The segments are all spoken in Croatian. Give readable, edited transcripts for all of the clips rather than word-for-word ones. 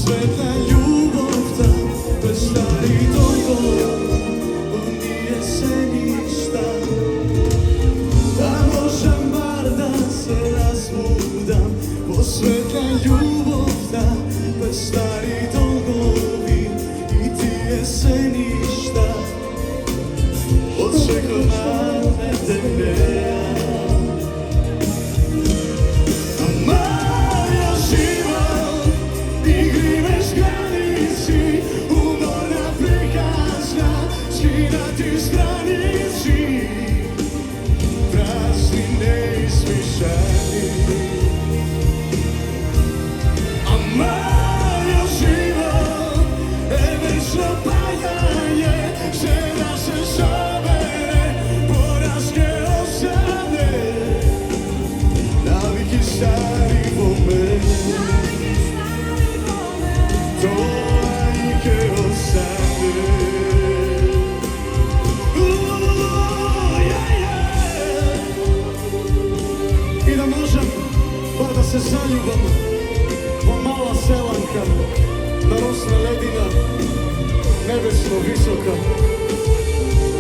Posvetna ljubav ta, bez starih dolgova, nije se ništa. Da možem bar da se razbudam. Posvetna ljubav ta, bez starih dolgovi, i ti je se ništa. Očekovat ne tebe. Se zaljubam, ko mala selanka, narosna ledina, nebesno visoka,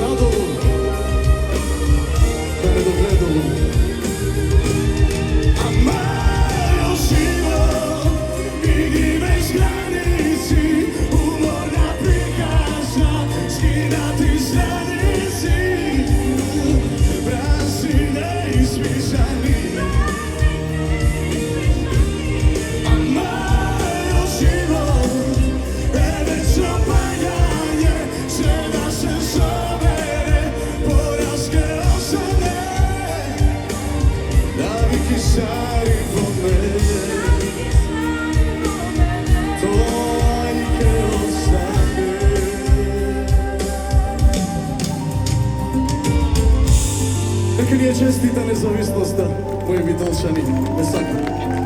nadolu, da ne dogledamo. A moja život, vidi bez granici, umorna prikazna, skinati stranici, praznine izmisani. Neka mi je čestita nezavisnost, moji Vitolčani, ne sakam.